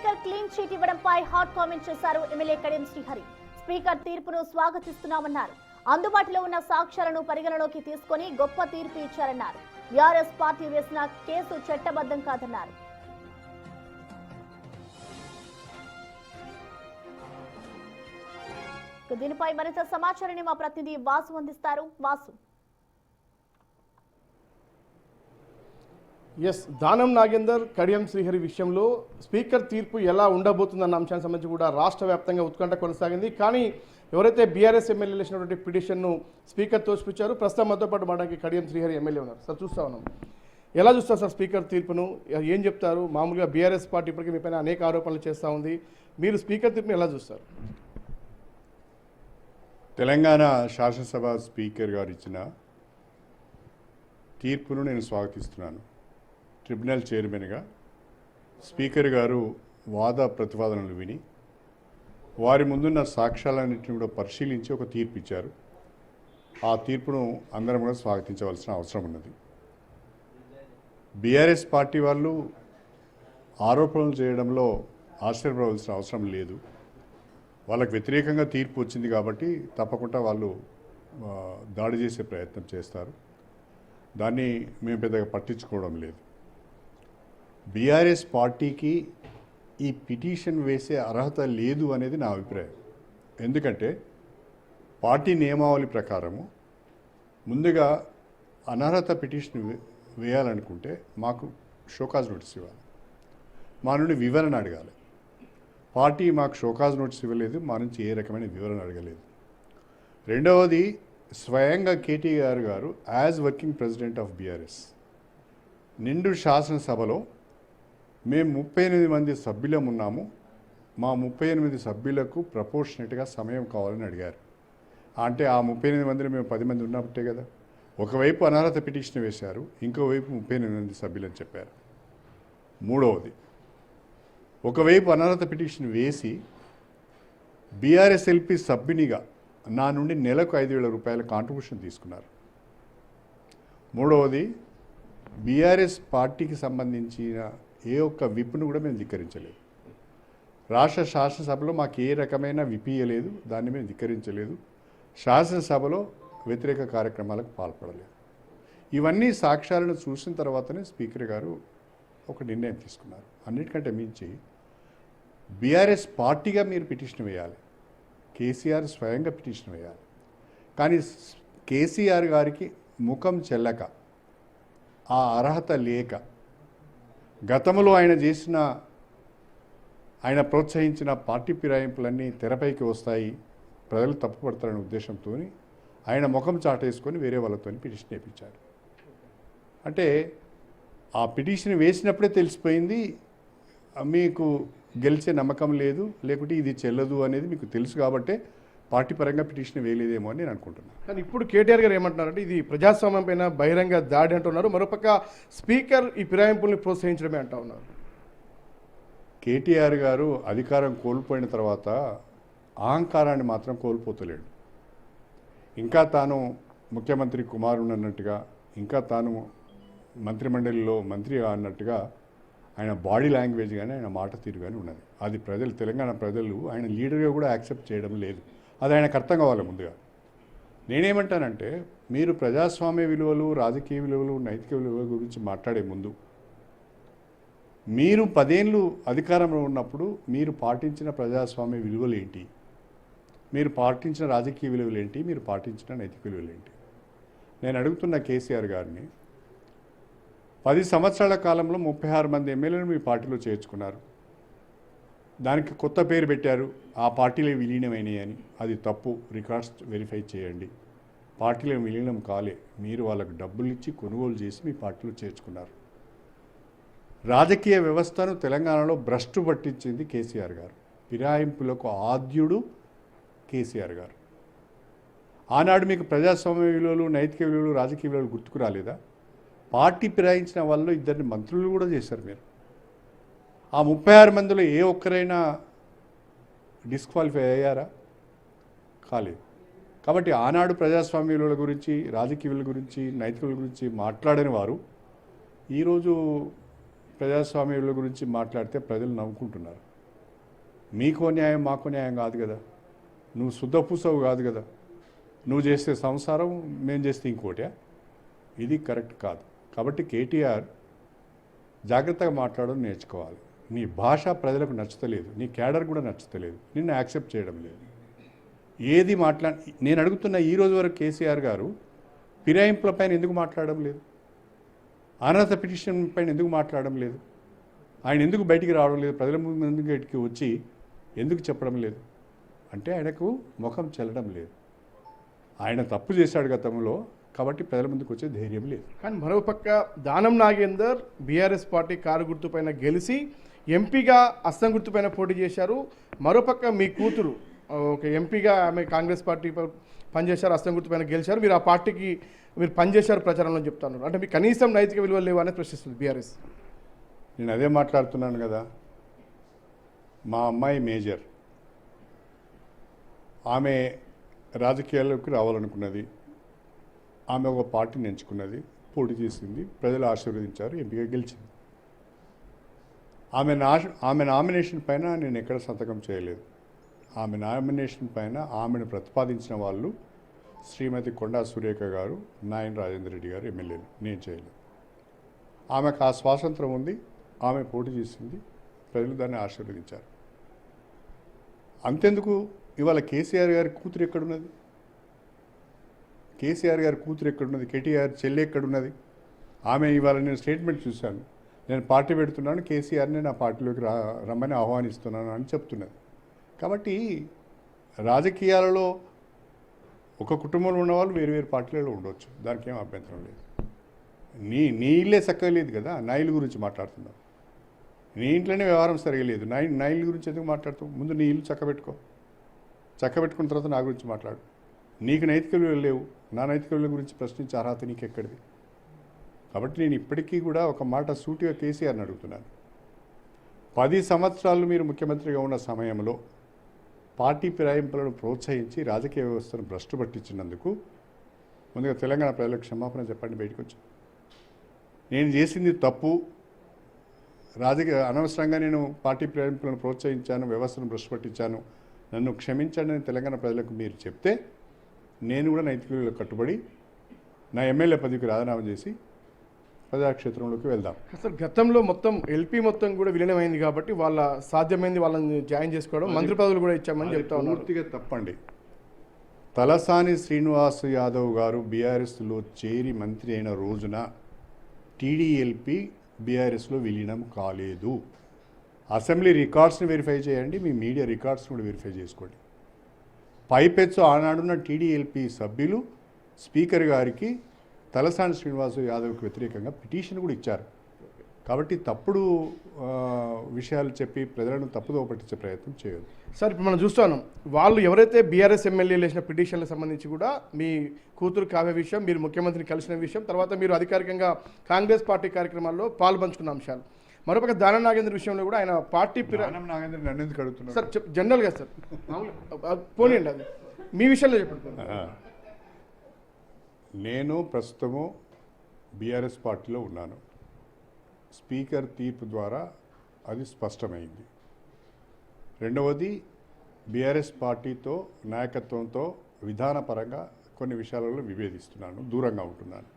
Speaker clean chit ఇవ్వడంపై hot comment చేశారు MLA Kadiyam Srihari. Speaker తీర్పును స్వాగతిస్తున్నామన్నారు. అందుబాటులో ఉన్న సాక్ష్యాలను పరిగణలోకి తీసుకొని గొప్ప తీర్పు ఇచ్చారన్నారు. బీఆర్ఎస్ పార్టీ వేసిన కేసు చట్టబద్ధం కాదన్నారు. దీనిపై మరింత సమాచారాన్ని మా ప్రతినిధి వాసు అందిస్తారు. వాసు. దానం నాగేందర్ కడియం శ్రీహరి విషయంలో స్పీకర్ తీర్పు ఎలా ఉండబోతుందన్న అంశానికి సంబంధించి కూడా రాష్ట్ర వ్యాప్తంగా ఉత్కంఠ కొనసాగింది. కానీ ఎవరైతే బీఆర్ఎస్ ఎమ్మెల్యేలు వేసినటువంటి పిటిషన్ను స్పీకర్ తోసిపుచ్చారు. ప్రస్తుతం మనతో పాటు మాట్లాడి కడియం శ్రీహరి ఎమ్మెల్యే ఉన్నారు. సార్, చూస్తా ఉన్నాం, ఎలా చూస్తారు సార్ స్పీకర్ తీర్పును? ఏం చెప్తారు? మామూలుగా బీఆర్ఎస్ పార్టీ ఇప్పటికీ మీ పైన అనేక ఆరోపణలు చేస్తూ ఉంది. మీరు స్పీకర్ తీర్పును ఎలా చూస్తారు? తెలంగాణ శాసనసభ స్పీకర్ గారు ఇచ్చిన తీర్పును నేను స్వాగతిస్తున్నాను. ట్రిబ్యునల్ చైర్మన్గా స్పీకర్ గారు వాద ప్రతివాదనలు విని వారి ముందున్న సాక్ష్యాలన్నింటినీ కూడా పరిశీలించి ఒక తీర్పు ఇచ్చారు. ఆ తీర్పును అందరం కూడా స్వాగతించవలసిన అవసరం ఉన్నది. బీఆర్ఎస్ పార్టీ వాళ్ళు ఆరోపణలు చేయడంలో ఆశ్చర్యపడవలసిన అవసరం లేదు. వాళ్ళకు వ్యతిరేకంగా తీర్పు వచ్చింది కాబట్టి తప్పకుండా వాళ్ళు దాడి చేసే ప్రయత్నం చేస్తారు. దాన్ని మేము పెద్దగా పట్టించుకోవడం లేదు. బీఆర్ఎస్ పార్టీకి ఈ పిటిషన్ వేసే అర్హత లేదు అనేది నా అభిప్రాయం. ఎందుకంటే పార్టీ నియమావళి ప్రకారము ముందుగా అనర్హత పిటిషన్ వేయాలనుకుంటే మాకు షోకాజ్ నోటీస్ ఇవ్వాలి, మా నుండి వివరణ అడగాలి. పార్టీ మాకు షోకాజ్ నోటీస్ ఇవ్వలేదు, మా నుంచి ఏ రకమైన వివరణ అడగలేదు. రెండవది, స్వయంగా కేటీఆర్ గారు as working president of BRS నిండు శాసనసభలో మేము 38 మంది సభ్యులం ఉన్నాము, మా 38 సభ్యులకు ప్రపోర్షనేట్గా సమయం కావాలని అడిగారు. అంటే ఆ 38 మందిలో మేము 10 మంది ఉన్నట్టే కదా. ఒకవైపు అనర్హత పిటిషన్ వేశారు, ఇంకోవైపు 38 మంది సభ్యులని చెప్పారు. మూడవది, ఒకవైపు అనర్హత పిటిషన్ వేసి బీఆర్ఎస్ఎల్పీ సభ్యునిగా నా నుండి నెలకు 5,000 రూపాయల కాంట్రిబ్యూషన్ తీసుకున్నారు. మూడవది, బీఆర్ఎస్ పార్టీకి సంబంధించిన ఏ ఒక్క విప్ను కూడా మేము ధిక్కరించలేదు. రాష్ట్ర శాసనసభలో మాకు ఏ రకమైన విప్ ఇయ్యలేదు, దాన్ని మేము ధిక్కరించలేదు. శాసనసభలో వ్యతిరేక కార్యక్రమాలకు పాల్పడలేదు. ఇవన్నీ సాక్ష్యాలను చూసిన తర్వాతనే స్పీకర్ గారు ఒక నిర్ణయం తీసుకున్నారు. అన్నిటికంటే మించి బీఆర్ఎస్ పార్టీగా మీరు పిటిషన్ వేయాలి, కేసీఆర్ స్వయంగా పిటిషన్ వేయాలి. కానీ కేసీఆర్ గారికి ముఖం చెల్లక, ఆ అర్హత లేక, గతంలో ఆయన ప్రోత్సహించిన పార్టీ ఫిరాయింపులన్నీ తెరపైకి వస్తాయి, ప్రజలు తప్పుపడతారనే ఉద్దేశంతో ఆయన ముఖం చాటేసుకొని వేరే వాళ్ళతో పిటిషన్ వేయించారు. అంటే ఆ పిటిషన్ వేసినప్పుడే తెలిసిపోయింది మీకు గెలిచే నమ్మకం లేదు, లేకుంటే ఇది చెల్లదు అనేది మీకు తెలుసు. కాబట్టే పార్టీ పరంగా పిటిషన్ వేయలేదేమో అని నేను అనుకుంటున్నాను. కానీ ఇప్పుడు కేటీఆర్ గారు ఏమంటున్నారంటే ఇది ప్రజాస్వామ్యం పైన బహిరంగ దాడి అంటున్నారు. మరోపక్క స్పీకర్ ఈ ఫిరాయింపుల్ని ప్రోత్సహించడమే అంటూ ఉన్నారు. కేటీఆర్ గారు అధికారం కోల్పోయిన తర్వాత అహంకారాన్ని మాత్రం కోల్పోతలేడు. ఇంకా తాను ముఖ్యమంత్రి కుమారుడు అన్నట్టుగా, ఇంకా తాను మంత్రిమండలిలో మంత్రి అన్నట్టుగా ఆయన బాడీ లాంగ్వేజ్ కానీ ఆయన మాట తీరు కానీ ఉన్నది. అది ప్రజలు, తెలంగాణ ప్రజలు ఆయన లీడర్గా కూడా యాక్సెప్ట్ చేయడం లేదు. అది ఆయనకు అర్థం కావాలి. ముందుగా నేనేమంటానంటే, మీరు ప్రజాస్వామ్య విలువలు, రాజకీయ విలువలు, నైతిక విలువల గురించి మాట్లాడే ముందు మీరు 10 ఏళ్ళు అధికారంలో ఉన్నప్పుడు మీరు పాటించిన ప్రజాస్వామ్య విలువలు ఏంటి, మీరు పాటించిన రాజకీయ విలువలు ఏంటి, మీరు పాటించిన నైతిక విలువలు ఏంటి? నేను అడుగుతున్న కేసీఆర్ గారిని, 10 సంవత్సరాల కాలంలో 36 మంది ఎమ్మెల్యేలు మీ పార్టీలో చేర్చుకున్నారు. దానికి కొత్త పేరు పెట్టారు, ఆ పార్టీలో విలీనమైనవి అని. అది తప్పు. రికార్డ్స్ వెరిఫై చేయండి. పార్టీలో విలీనం కాలే, మీరు వాళ్ళకు డబ్బులు ఇచ్చి కొనుగోలు చేసి మీ పార్టీలో చేర్చుకున్నారు. రాజకీయ వ్యవస్థను తెలంగాణలో భ్రష్టు పట్టించింది కేసీఆర్ గారు. ఫిరాయింపులకు ఆద్యుడు కేసీఆర్ గారు. ఆనాడు మీకు ప్రజాస్వామ్య విలువలు, నైతిక విలువలు, రాజకీయ విలువలు గుర్తుకు రాలేదా? పార్టీ ఫిరాయించిన వాళ్ళు 2 మంత్రులు కూడా చేశారు మీరు. ఆ 36 మందిలో ఏ ఒక్కరైనా డిస్క్వాలిఫై అయ్యారా? కాలేదు. కాబట్టి ఆనాడు ప్రజాస్వామ్య విలువల గురించి, రాజకీయ విలువల గురించి, నైతిక విలువల గురించి మాట్లాడని వారు ఈరోజు ప్రజాస్వామ్యుల గురించి మాట్లాడితే ప్రజలు నవ్వుకుంటున్నారు. మీకో న్యాయం మాకో న్యాయం కాదు కదా, నువ్వు శుద్ధపూసవు కాదు కదా, నువ్వు చేస్తే సంసారం మేము చేస్తే ఇంకోటి, ఇది కరెక్ట్ కాదు. కాబట్టి కేటీఆర్ జాగ్రత్తగా మాట్లాడడం నేర్చుకోవాలి. నీ భాష ప్రజలకు నచ్చుతలేదు, నీ క్యాడర్ కూడా నచ్చుతలేదు, నిన్ను యాక్సెప్ట్ చేయడం లేదు. ఏది నేను అడుగుతున్న ఈ రోజు వరకు కేసీఆర్ గారు ఫిరాయింపుల పైన ఎందుకు మాట్లాడడం లేదు, అనర్హత పిటిషన్ పైన ఎందుకు మాట్లాడడం లేదు, ఆయన ఎందుకు బయటికి రావడం లేదు, ప్రజల ముందు బయటికి వచ్చి ఎందుకు చెప్పడం లేదు అంటే ఆయనకు ముఖం చెల్లడం లేదు. ఆయన తప్పు చేశాడు గతంలో, కాబట్టి ప్రజల ముందుకు వచ్చే ధైర్యం లేదు. కానీ మరోపక్క Danam Nagender BRS party car గుర్తుపైన గెలిచి ఎంపీగా అస్సం గుర్తుపైన పోటీ చేశారు. మరోపక్క మీ కూతురు ఒక ఎంపీగా ఆమె కాంగ్రెస్ పార్టీ పనిచేశారు, అస్సం గుర్తుపైన గెలిచారు. మీరు ఆ పార్టీకి మీరు పనిచేశారు ప్రచారంలో చెప్తున్నారు. అంటే మీకు కనీసం నైతిక విలువలు లేవు అనేది ప్రశ్నిస్తుంది బీఆర్ఎస్. నేను అదే మాట్లాడుతున్నాను కదా. మా అమ్మాయి మేజర్, ఆమె రాజకీయాల్లోకి రావాలనుకున్నది, ఆమె ఒక పార్టీని ఎంచుకున్నది, పోటీ చేసింది, ప్రజలు ఆశీర్వదించారు, ఎంపీగా గెలిచింది. ఆమె నామినేషన్ పైన నేను ఎక్కడ సంతకం చేయలేదు. ఆమె నామినేషన్ పైన ఆమెను ప్రతిపాదించిన వాళ్ళు శ్రీమతి కొండా సురేఖ గారు, నాయన్ రాజేందర్ రెడ్డి గారు ఎమ్మెల్యేలు, నేను చేయలేదు. ఆమెకు ఆ స్వాతంత్రం ఉంది, ఆమె పోటీ చేసింది, ప్రజలు దాన్ని ఆశీర్వదించారు. అంతెందుకు, ఇవాళ కేసీఆర్ గారి కూతురు ఎక్కడున్నది, కేసీఆర్ గారి కూతురు ఎక్కడున్నది, కేటీఆర్ చెల్లి ఎక్కడున్నది? ఆమె ఇవాళ నేను స్టేట్మెంట్ చూశాను, నేను పార్టీ పెడుతున్నాను, కేసీఆర్ని నా పార్టీలోకి రమ్మని ఆహ్వానిస్తున్నాను అని చెప్తున్నది. కాబట్టి రాజకీయాలలో ఒక కుటుంబంలో ఉన్నవాళ్ళు వేరు వేరు పార్టీలలో ఉండవచ్చు, దానికి ఏం అభ్యంతరం లేదు. నీ ఇల్లే చక్కగా లేదు కదా, నా ఇల్లు గురించి మాట్లాడుతున్నావు. నీ ఇంట్లోనే వ్యవహారం సరిగా లేదు, నా ఇల్లు గురించి ఎందుకు మాట్లాడుతావు? ముందు నీ ఇల్లు చక్కబెట్టుకున్న తర్వాత నా గురించి మాట్లాడు. నీకు నైతిక విలువలు లేవు, నా నైతిక విలువల గురించి ప్రశ్నించే అర్హత నీకు ఎక్కడిది? కాబట్టి నేను ఇప్పటికీ కూడా ఒక మాట సూటిగా కేసీఆర్ని అడుగుతున్నాను. 10 సంవత్సరాలు మీరు ముఖ్యమంత్రిగా ఉన్న సమయంలో పార్టీ ఫిరాయింపులను ప్రోత్సహించి రాజకీయ వ్యవస్థను భ్రష్టు పట్టించినందుకు ముందుగా తెలంగాణ ప్రజలకు క్షమాపణ చెప్పండి. బయటకు వచ్చి నేను చేసింది తప్పు, అనవసరంగా నేను పార్టీ ఫిరాయింపులను ప్రోత్సహించాను, వ్యవస్థను భ్రష్టు పట్టించాను, నన్ను క్షమించండి అని తెలంగాణ ప్రజలకు మీరు చెప్తే నేను కూడా నైతిక విలువలకు కట్టుబడి నా ఎమ్మెల్యే పదవికి రాజీనామా చేసి ప్రజాక్షేత్రంలోకి వెళ్దాం. అసలు గతంలో మొత్తం ఎల్పీ మొత్తం కూడా విలీనమైంది కాబట్టి వాళ్ళ సాధ్యమైంది వాళ్ళని జాయిన్ చేసుకోవడం, మంత్రి పదవులు కూడా ఇచ్చామని చెప్తా ఉన్నారు. పూర్తిగా తప్పండి. తలసాని శ్రీనివాస్ యాదవ్ గారు బీఆర్ఎస్లో చేరి మంత్రి అయిన రోజున టీడీఎల్పీ బీఆర్ఎస్లో విలీనం కాలేదు. అసెంబ్లీ రికార్డ్స్ని వెరిఫై చేయండి, మీ మీడియా రికార్డ్స్ని కూడా వెరిఫై చేసుకోండి. పైపెచ్చు ఆనాడున్న టీడీఎల్పీ సభ్యులు స్పీకర్ గారికి తలసాని శ్రీనివాస్ యాదవ్కి వ్యతిరేకంగా పిటిషన్ కూడా ఇచ్చారు. కాబట్టి తప్పుడు విషయాలు చెప్పి ప్రజలను తప్పుదో పట్టించే ప్రయత్నం చేయదు. సార్, ఇప్పుడు మనం చూస్తున్నాం, వాళ్ళు ఎవరైతే బీఆర్ఎస్ ఎమ్మెల్యేలు వేసిన పిటిషన్లకు సంబంధించి కూడా మీ కూతురు కావ్య విషయం, మీరు ముఖ్యమంత్రిని కలిసిన విషయం, తర్వాత మీరు అధికారికంగా కాంగ్రెస్ పార్టీ కార్యక్రమాల్లో పాల్పంచుకున్న అంశాలు, మరొక దానం నాగేంద్ర విషయంలో కూడా ఆయన పార్టీ నాగేంద్ర నన్ను ఎందుకు అడుగుతున్నారు సార్? జనరల్గా సార్ పోనీయండి, అది మీ విషయంలో చెప్పండి. నేను ప్రస్తుతము బీఆర్ఎస్ పార్టీలో ఉన్నాను. స్పీకర్ తీర్పు ద్వారా అది స్పష్టమైంది. రెండవది, బీఆర్ఎస్ పార్టీతో నాయకత్వంతో విధానపరంగా కొన్ని విషయాలలో విభేదిస్తున్నాను, దూరంగా ఉంటున్నాను.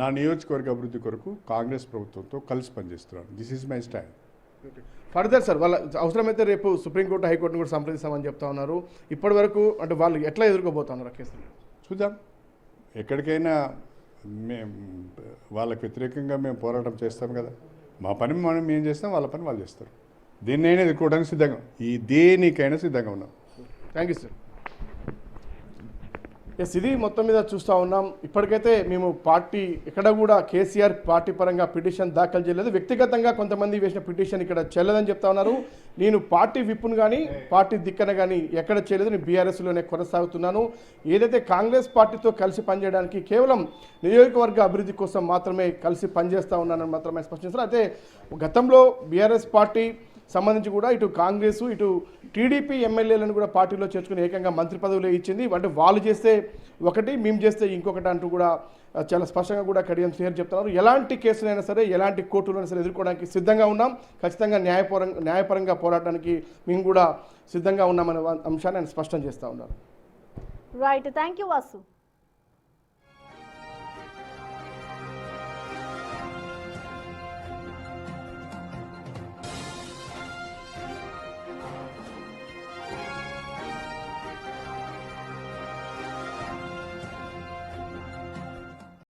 నా నియోజకవర్గ అభివృద్ధి కొరకు కాంగ్రెస్ ప్రభుత్వంతో కలిసి పనిచేస్తున్నాను. This is my stand. Further sir, వాళ్ళ అవసరమైతే రేపు సుప్రీంకోర్టు, హైకోర్టును కూడా సంప్రదిస్తామని చెప్తా ఉన్నారు. ఇప్పటి వరకు అంటే వాళ్ళు ఎట్లా ఎదుర్కోబోతున్నారు ఆ కేసులు? చూద్దాం. ఎక్కడికైనా వాళ్ళకి వ్యతిరేకంగా మేము పోరాటం చేస్తాం కదా. మా పని మనం ఏం చేస్తాం, వాళ్ళ పని వాళ్ళు చేస్తారు. దేన్నైనా ఎదుర్కోవడానికి సిద్ధంగా, దేనికైనా సిద్ధంగా ఉన్నాం. Thank you sir. ఎస్, ఇది మొత్తం మీద చూస్తూ ఉన్నాం. ఇప్పటికైతే మేము పార్టీ ఎక్కడ కూడా కేసీఆర్ పార్టీ పరంగా పిటిషన్ దాఖలు చేయలేదు. వ్యక్తిగతంగా కొంతమంది వేసిన పిటిషన్ ఇక్కడ చెల్లదని చెప్తా ఉన్నారు. నేను పార్టీ విప్పును కానీ పార్టీ దిక్కన కానీ ఎక్కడ చేయలేదు, నేను బీఆర్ఎస్లోనే కొనసాగుతున్నాను. ఏదైతే కాంగ్రెస్ పార్టీతో కలిసి పనిచేయడానికి కేవలం నియోజకవర్గ అభివృద్ధి కోసం మాత్రమే కలిసి పనిచేస్తూ ఉన్నానని మాత్రమే స్పష్టం చేస్తారు. అయితే గతంలో బీఆర్ఎస్ పార్టీ సంబంధించి కూడా ఇటు కాంగ్రెస్ ఇటు టీడీపీ ఎమ్మెల్యేలను కూడా పార్టీలో చేర్చుకుని ఏకంగా మంత్రి పదవులు ఇచ్చింది. అంటే వాళ్ళు చేస్తే ఒకటి, మేము చేస్తే ఇంకొకటి అంటూ కూడా చాలా స్పష్టంగా కూడా కడియం శ్రీహరి చెప్తున్నారు. ఎలాంటి కేసులైనా సరే, ఎలాంటి కోర్టులైనా సరే ఎదుర్కోవడానికి సిద్ధంగా ఉన్నాం, ఖచ్చితంగా న్యాయపరంగా పోరాటానికి మేము కూడా సిద్ధంగా ఉన్నామనే అంశాన్ని ఆయన స్పష్టం చేస్తూ ఉన్నారు. Right, thank you Vasu.